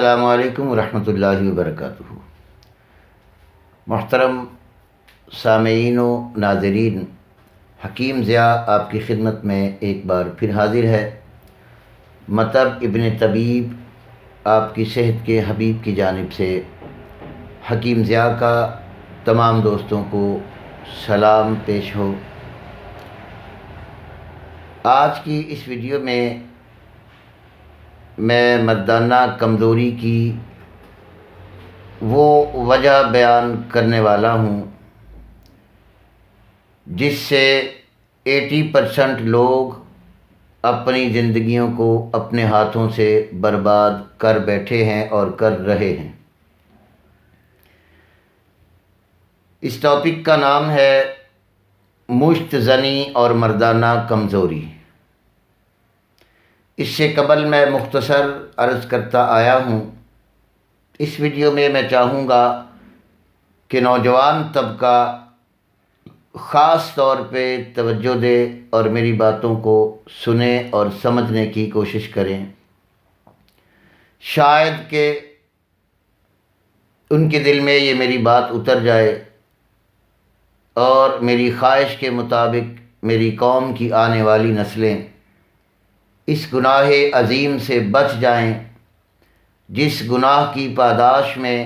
السلام علیکم ورحمۃ اللہ وبرکاتہ۔ محترم سامعین و ناظرین، حکیم ضیاء آپ کی خدمت میں ایک بار پھر حاضر ہے۔ مطب ابن طبیب آپ کی صحت کے حبیب کی جانب سے حکیم ضیاء کا تمام دوستوں کو سلام پیش ہو۔ آج کی اس ویڈیو میں مردانہ کمزوری کی وہ وجہ بیان کرنے والا ہوں جس سے 80% لوگ اپنی زندگیوں کو اپنے ہاتھوں سے برباد کر بیٹھے ہیں اور کر رہے ہیں۔ اس ٹاپک کا نام ہے مشت زنی اور مردانہ کمزوری۔ اس سے قبل میں مختصر عرض کرتا آیا ہوں، اس ویڈیو میں چاہوں گا کہ نوجوان طبقہ خاص طور پہ توجہ دے اور میری باتوں کو سنیں اور سمجھنے کی کوشش کریں۔ شاید کہ ان کے دل میں یہ میری بات اتر جائے اور میری خواہش کے مطابق میری قوم کی آنے والی نسلیں اس گناہ عظیم سے بچ جائیں جس گناہ کی پاداش میں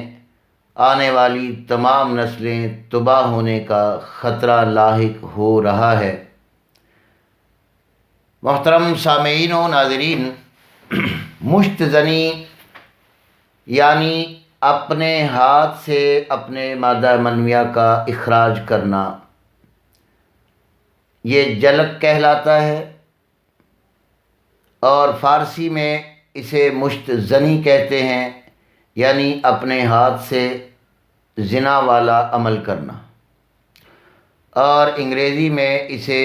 آنے والی تمام نسلیں تباہ ہونے کا خطرہ لاحق ہو رہا ہے۔ محترم سامعین و ناظرین، مشت زنی یعنی اپنے ہاتھ سے اپنے مادہ منویہ کا اخراج کرنا، یہ جلق کہلاتا ہے اور فارسی میں اسے مشت زنی کہتے ہیں، یعنی اپنے ہاتھ سے زنا والا عمل کرنا، اور انگریزی میں اسے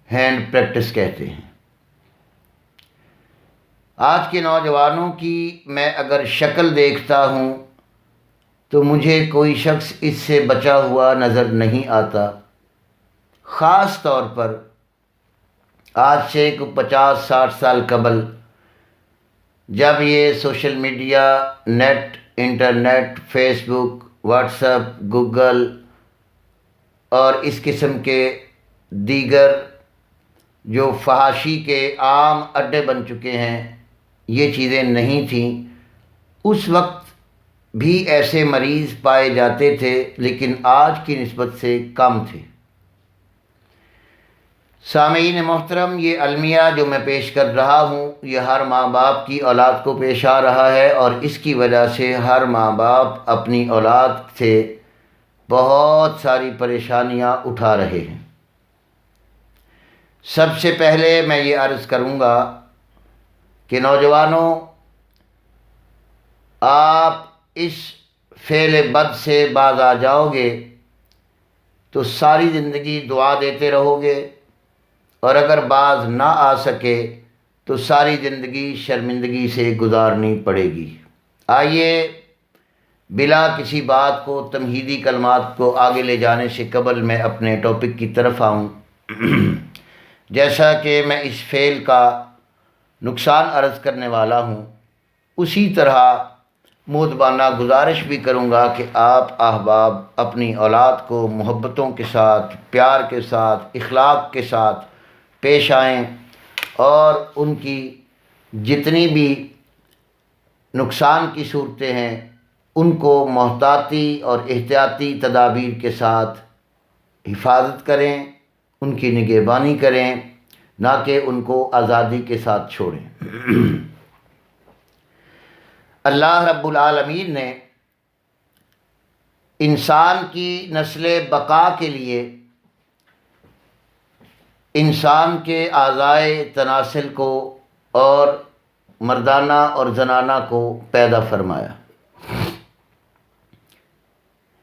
ہینڈ پریکٹس کہتے ہیں۔ آج کے نوجوانوں کی میں اگر شکل دیکھتا ہوں تو مجھے کوئی شخص اس سے بچا ہوا نظر نہیں آتا، خاص طور پر آج سے 50-60 سال قبل جب یہ social media, net, internet, Facebook, WhatsApp, Google اور اس قسم کے دیگر جو فحاشی کے عام اڈے بن چکے ہیں، یہ چیزیں نہیں تھیں۔ اس وقت بھی ایسے مریض پائے جاتے تھے لیکن آج کی نسبت سے کم تھے۔ سامعین محترم، یہ المیہ جو میں پیش کر رہا ہوں یہ ہر ماں باپ کی اولاد کو پیش آ رہا ہے، اور اس کی وجہ سے ہر ماں باپ اپنی اولاد سے بہت ساری پریشانیاں اٹھا رہے ہیں۔ سب سے پہلے میں یہ عرض کروں گا کہ نوجوانوں، آپ اس فعل بد سے باز آ جاؤ گے تو ساری زندگی دعا دیتے رہو گے، اور اگر باز نہ آ سکے تو ساری زندگی شرمندگی سے گزارنی پڑے گی۔ آئیے بلا کسی بات کو، تمہیدی کلمات کو آگے لے جانے سے قبل میں اپنے ٹاپک کی طرف آؤں۔ جیسا کہ میں اس فعل کا نقصان عرض کرنے والا ہوں، اسی طرح مؤدبانہ گزارش بھی کروں گا کہ آپ احباب اپنی اولاد کو محبتوں کے ساتھ، پیار کے ساتھ، اخلاق کے ساتھ پیش آئیں اور ان کی جتنی بھی نقصان کی صورتیں ہیں ان کو محتاطی اور احتیاطی تدابیر کے ساتھ حفاظت کریں، ان کی نگہبانی کریں، نہ کہ ان کو آزادی کے ساتھ چھوڑیں۔ اللہ رب العالمین نے انسان کی نسل بقا کے لیے انسان کے اعضائے تناسل کو اور مردانہ اور زنانہ کو پیدا فرمایا۔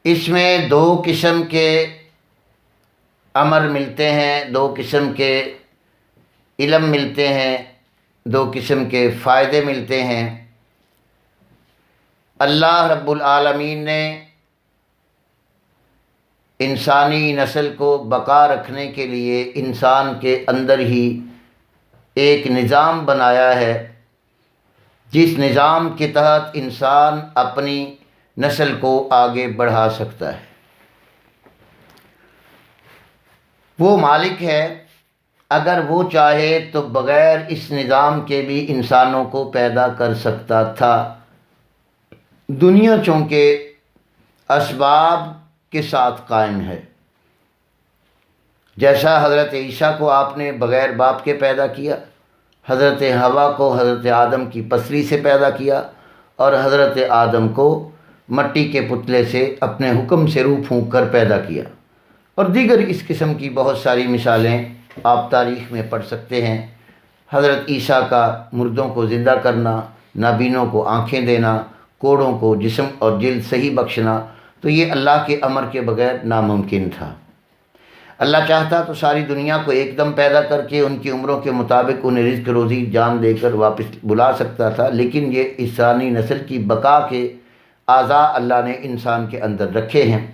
اس میں 2 قسم کے امر ملتے ہیں، 2 قسم کے علم ملتے ہیں، 2 قسم کے فائدے ملتے ہیں۔ اللہ رب العالمین نے انسانی نسل کو بقا رکھنے کے لیے انسان کے اندر ہی ایک نظام بنایا ہے جس نظام کے تحت انسان اپنی نسل کو آگے بڑھا سکتا ہے۔ وہ مالک ہے، اگر وہ چاہے تو بغیر اس نظام کے بھی انسانوں کو پیدا کر سکتا تھا۔ دنیا چونکہ اسباب کے ساتھ قائم ہے، جیسا حضرت عیسیٰ کو آپ نے بغیر باپ کے پیدا کیا، حضرت حوا کو حضرت آدم کی پسلی سے پیدا کیا، اور حضرت آدم کو مٹی کے پتلے سے اپنے حکم سے روح پھونک کر پیدا کیا، اور دیگر اس قسم کی بہت ساری مثالیں آپ تاریخ میں پڑھ سکتے ہیں۔ حضرت عیسیٰ کا مردوں کو زندہ کرنا، نابینوں کو آنکھیں دینا، کوڑوں کو جسم اور جلد صحیح بخشنا، تو یہ اللہ کے امر کے بغیر ناممکن تھا۔ اللہ چاہتا تو ساری دنیا کو ایک دم پیدا کر کے ان کی عمروں کے مطابق انہیں رزق روزی جان دے کر واپس بلا سکتا تھا، لیکن یہ انسانی نسل کی بقا کے اعضاء اللہ نے انسان کے اندر رکھے ہیں،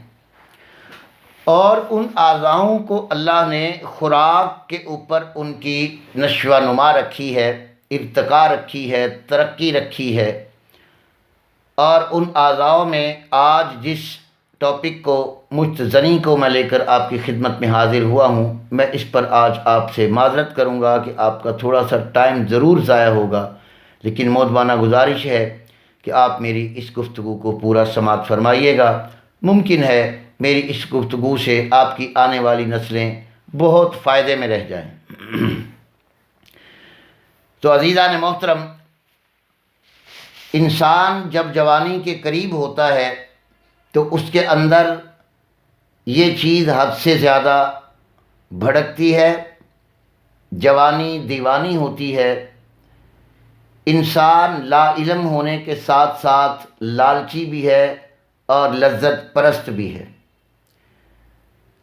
اور ان اعضاؤں کو اللہ نے خوراک کے اوپر ان کی نشو و نما رکھی ہے، ارتقاء رکھی ہے، ترقی رکھی ہے۔ اور ان اعضاؤں میں آج جس ٹاپک کو مجتزنی کو میں لے کر آپ کی خدمت میں حاضر ہوا ہوں، میں اس پر آج آپ سے معذرت کروں گا کہ آپ کا تھوڑا سا ٹائم ضرور ضائع ہوگا، لیکن مؤدبانہ گزارش ہے کہ آپ میری اس گفتگو کو پورا سماعت فرمائیے گا۔ ممکن ہے میری اس گفتگو سے آپ کی آنے والی نسلیں بہت فائدے میں رہ جائیں۔ تو عزیزان محترم، انسان جب جوانی کے قریب ہوتا ہے تو اس کے اندر یہ چیز حد سے زیادہ بھڑکتی ہے، جوانی دیوانی ہوتی ہے۔ انسان لا علم ہونے کے ساتھ ساتھ لالچی بھی ہے اور لذت پرست بھی ہے،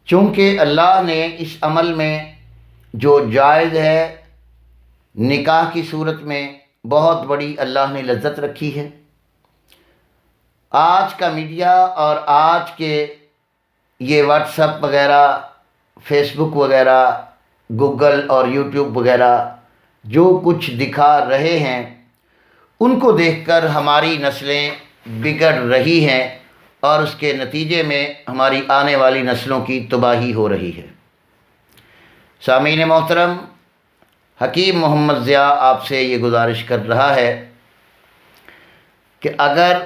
چونکہ اللہ نے اس عمل میں جو جائز ہے نکاح کی صورت میں بہت بڑی اللہ نے لذت رکھی ہے۔ آج کا میڈیا اور آج کے یہ واٹس ایپ وغیرہ، فیس بک وغیرہ، گوگل اور یوٹیوب وغیرہ جو کچھ دکھا رہے ہیں، ان کو دیکھ کر ہماری نسلیں بگڑ رہی ہیں، اور اس کے نتیجے میں ہماری آنے والی نسلوں کی تباہی ہو رہی ہے۔ سامعین محترم، حکیم محمد ضیاء آپ سے یہ گزارش کر رہا ہے کہ اگر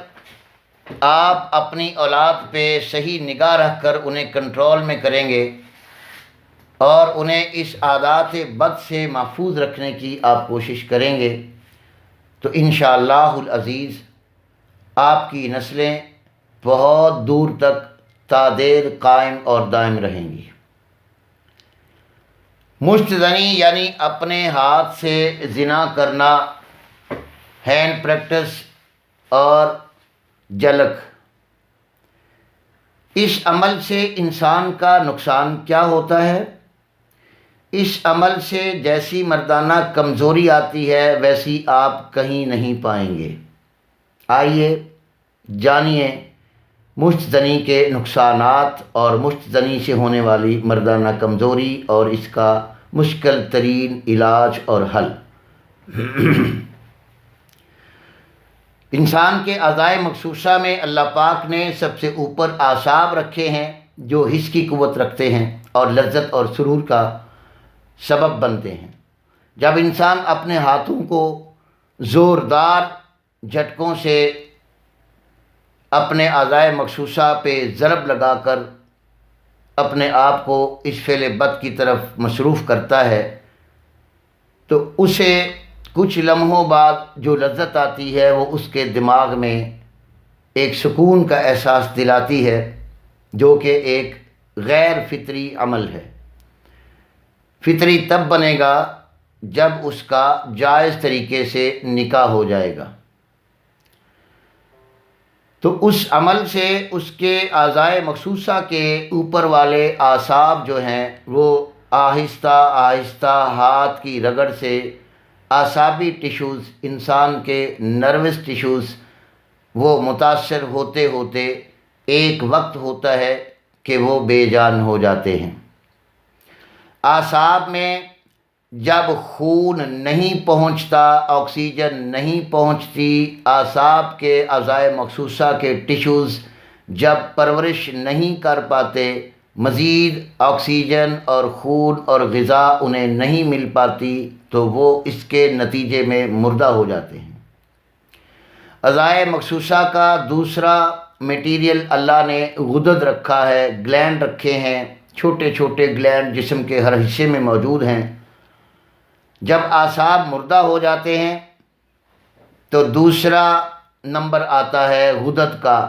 آپ اپنی اولاد پہ صحیح نگاہ رکھ کر انہیں کنٹرول میں کریں گے اور انہیں اس عادات بد سے محفوظ رکھنے کی آپ کوشش کریں گے تو انشاءاللہ العزیز آپ کی نسلیں بہت دور تک تا دیر قائم اور دائم رہیں گی۔ مجتزنی یعنی اپنے ہاتھ سے زنا کرنا، ہینڈ پریکٹس اور جلک، اس عمل سے انسان کا نقصان کیا ہوتا ہے؟ اس عمل سے جیسی مردانہ کمزوری آتی ہے ویسی آپ کہیں نہیں پائیں گے۔ آئیے جانیے مجتزنی کے نقصانات اور مجتزنی سے ہونے والی مردانہ کمزوری اور اس کا مشکل ترین علاج اور حل۔ انسان کے اعضائے مخصوصہ میں اللہ پاک نے سب سے اوپر اعصاب رکھے ہیں جو حس کی قوت رکھتے ہیں اور لذت اور سرور کا سبب بنتے ہیں۔ جب انسان اپنے ہاتھوں کو زوردار جھٹکوں سے اپنے اعضائے مخصوصہ پہ ضرب لگا کر اپنے آپ کو اس فعل بد کی طرف مصروف کرتا ہے تو اسے کچھ لمحوں بعد جو لذت آتی ہے وہ اس کے دماغ میں ایک سکون کا احساس دلاتی ہے، جو کہ ایک غیر فطری عمل ہے۔ فطری تب بنے گا جب اس کا جائز طریقے سے نکاح ہو جائے گا، تو اس عمل سے اس کے اعضائے مخصوصہ کے اوپر والے اعصاب جو ہیں وہ آہستہ آہستہ ہاتھ کی رگڑ سے اعصابی ٹیشوز، انسان کے نروس ٹیشوز، وہ متاثر ہوتے ہوتے ایک وقت ہوتا ہے کہ وہ بے جان ہو جاتے ہیں۔ اعصاب میں جب خون نہیں پہنچتا، آکسیجن نہیں پہنچتی، اعصاب کے اعضائے مخصوصہ کے ٹیشوز جب پرورش نہیں کر پاتے، مزید آکسیجن اور خون اور غذا انہیں نہیں مل پاتی، تو وہ اس کے نتیجے میں مردہ ہو جاتے ہیں۔ اعضائے مخصوصہ کا دوسرا میٹیریل اللہ نے غدد رکھا ہے، گلینڈ رکھے ہیں، چھوٹے چھوٹے گلینڈ جسم کے ہر حصے میں موجود ہیں۔ جب اعصاب مردہ ہو جاتے ہیں تو دوسرا نمبر آتا ہے غدد کا۔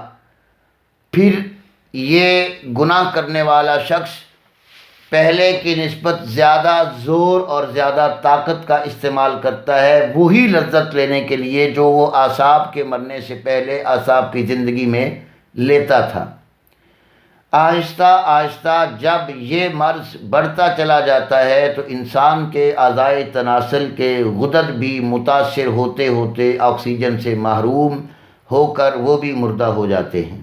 پھر یہ گناہ کرنے والا شخص پہلے کی نسبت زیادہ زور اور زیادہ طاقت کا استعمال کرتا ہے، وہی لذت لینے کے لیے جو وہ اعصاب کے مرنے سے پہلے اعصاب کی زندگی میں لیتا تھا۔ آہستہ آہستہ جب یہ مرض بڑھتا چلا جاتا ہے تو انسان کے اعضائے تناسل کے غدد بھی متاثر ہوتے ہوتے آکسیجن سے محروم ہو کر وہ بھی مردہ ہو جاتے ہیں۔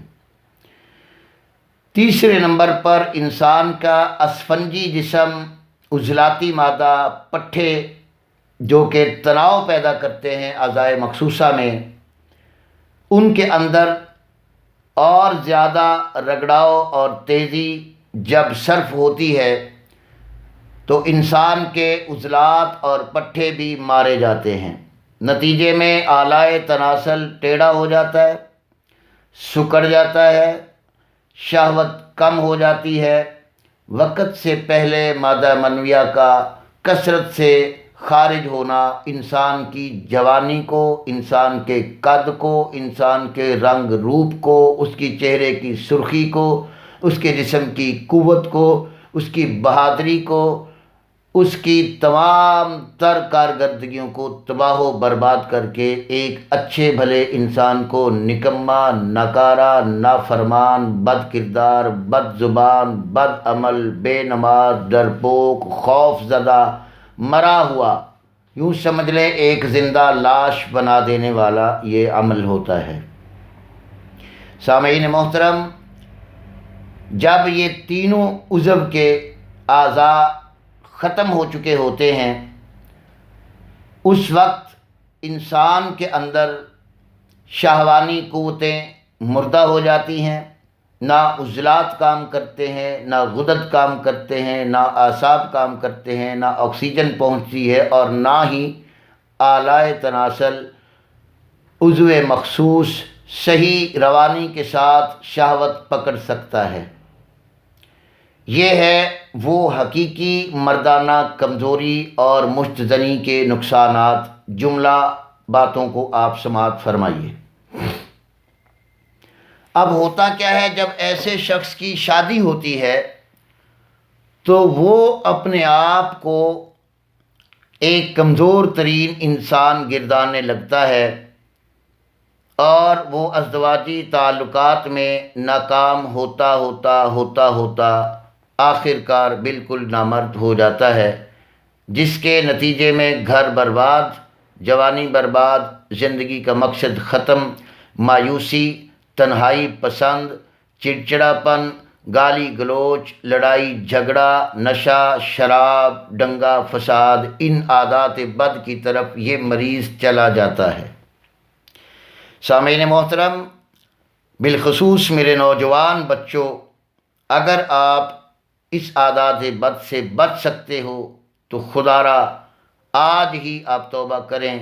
تیسرے نمبر پر انسان کا اسفنجی جسم، عضلاتی مادہ، پٹھے جو کہ تناؤ پیدا کرتے ہیں اعضائے مخصوصہ میں، ان کے اندر اور زیادہ رگڑاؤ اور تیزی جب صرف ہوتی ہے تو انسان کے عضلات اور پٹھے بھی مارے جاتے ہیں۔ نتیجے میں آلائے تناسل ٹیڑھا ہو جاتا ہے، سکڑ جاتا ہے، شہوت کم ہو جاتی ہے، وقت سے پہلے مادہ منویہ کا کثرت سے خارج ہونا انسان کی جوانی کو، انسان کے قد کو، انسان کے رنگ روپ کو، اس کی چہرے کی سرخی کو، اس کے جسم کی قوت کو، اس کی بہادری کو، اس کی تمام تر کارکردگیوں کو تباہ و برباد کر کے ایک اچھے بھلے انسان کو نکما، ناکارہ، نافرمان، بد کردار، بد زبان، بد عمل، بے نماز، ڈرپوک، خوف زدہ، مرا ہوا، یوں سمجھ لیں ایک زندہ لاش بنا دینے والا یہ عمل ہوتا ہے۔ سامعین محترم، جب یہ تینوں عضو کے اعضاء ختم ہو چکے ہوتے ہیں، اس وقت انسان کے اندر شہوانی قوتیں مردہ ہو جاتی ہیں، نہ عضلات کام کرتے ہیں، نہ غدد کام کرتے ہیں، نہ اعصاب کام کرتے ہیں، نہ آکسیجن پہنچتی ہے، اور نہ ہی آلائے تناسل عضو مخصوص صحیح روانی کے ساتھ شہوت پکڑ سکتا ہے۔ یہ ہے وہ حقیقی مردانہ کمزوری اور مشت زنی کے نقصانات۔ جملہ باتوں کو آپ سماعت فرمائیے۔ اب ہوتا کیا ہے، جب ایسے شخص کی شادی ہوتی ہے تو وہ اپنے آپ کو ایک کمزور ترین انسان گردانے لگتا ہے اور وہ ازدواجی تعلقات میں ناکام ہوتا ہوتا ہوتا ہوتا آخر کار بالکل نامرد ہو جاتا ہے، جس کے نتیجے میں گھر برباد، جوانی برباد، زندگی کا مقصد ختم، مایوسی، تنہائی پسند، چڑچڑاپن، گالی گلوچ، لڑائی جھگڑا، نشہ، شراب، دنگا فساد، ان عادات بد کی طرف یہ مریض چلا جاتا ہے۔ سامعین محترم، بالخصوص میرے نوجوان بچوں، اگر آپ اس عادات بد سے بچ سکتے ہو تو خدا را آج ہی آپ توبہ کریں،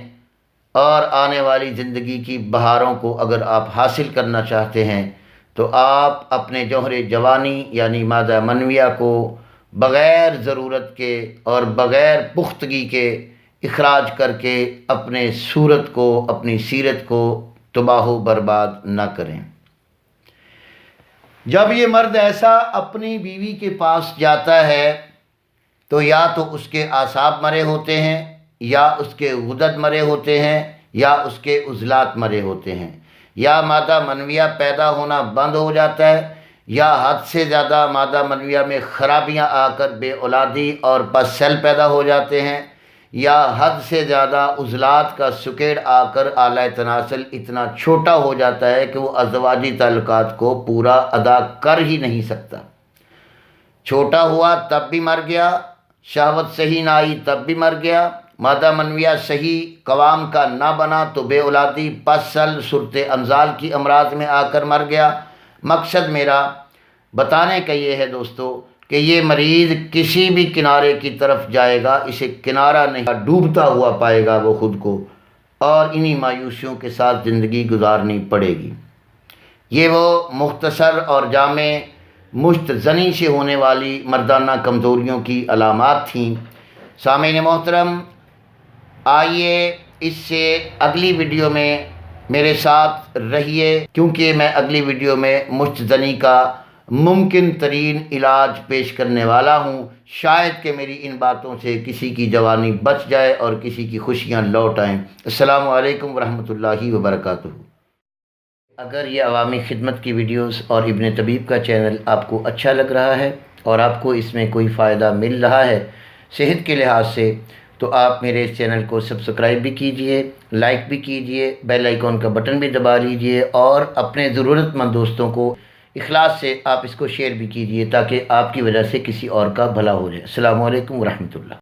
اور آنے والی زندگی کی بہاروں کو اگر آپ حاصل کرنا چاہتے ہیں تو آپ اپنے جوہر جوانی یعنی مادہ منویہ کو بغیر ضرورت کے اور بغیر پختگی کے اخراج کر کے اپنے صورت کو، اپنی سیرت کو تباہ و برباد نہ کریں۔ جب یہ مرد ایسا اپنی بیوی کے پاس جاتا ہے تو یا تو اس کے اعصاب مرے ہوتے ہیں، یا اس کے غدد مرے ہوتے ہیں، یا اس کے عضلات مرے ہوتے ہیں، یا مادہ منویہ پیدا ہونا بند ہو جاتا ہے، یا حد سے زیادہ مادہ منویہ میں خرابیاں آ کر بے اولادی اور پس سیل پیدا ہو جاتے ہیں، یا حد سے زیادہ عضلات کا سکیڑ آ کر آلہ تناسل اتنا چھوٹا ہو جاتا ہے کہ وہ ازدواجی تعلقات کو پورا ادا کر ہی نہیں سکتا۔ چھوٹا ہوا تب بھی مر گیا، شہوت صحیح نہ آئی تب بھی مر گیا، مادہ منویہ صحیح قوام کا نہ بنا تو بے اولادی پسل صورت انزال کی امراض میں آ کر مر گیا۔ مقصد میرا بتانے کا یہ ہے دوستو کہ یہ مریض کسی بھی کنارے کی طرف جائے گا، اسے کنارہ نہیں ڈوبتا ہوا پائے گا وہ خود کو، اور انہی مایوسیوں کے ساتھ زندگی گزارنی پڑے گی۔ یہ وہ مختصر اور جامع مشت زنی سے ہونے والی مردانہ کمزوریوں کی علامات تھیں۔ سامعین محترم، آئیے اس سے اگلی ویڈیو میں میرے ساتھ رہیے، کیونکہ میں اگلی ویڈیو میں مشت زنی کا ممکن ترین علاج پیش کرنے والا ہوں۔ شاید کہ میری ان باتوں سے کسی کی جوانی بچ جائے اور کسی کی خوشیاں لوٹ آئیں۔ السلام علیکم ورحمۃ اللہ وبرکاتہ۔ اگر یہ عوامی خدمت کی ویڈیوز اور ابن طبیب کا چینل آپ کو اچھا لگ رہا ہے اور آپ کو اس میں کوئی فائدہ مل رہا ہے صحت کے لحاظ سے، تو آپ میرے اس چینل کو سبسکرائب بھی کیجئے، لائک بھی کیجئے، بیل آئیکن کا بٹن بھی دبا لیجئے، اور اپنے ضرورت مند دوستوں کو اخلاص سے آپ اس کو شیئر بھی کیجئے تاکہ آپ کی وجہ سے کسی اور کا بھلا ہو جائے۔ السلام علیکم ورحمۃ اللہ۔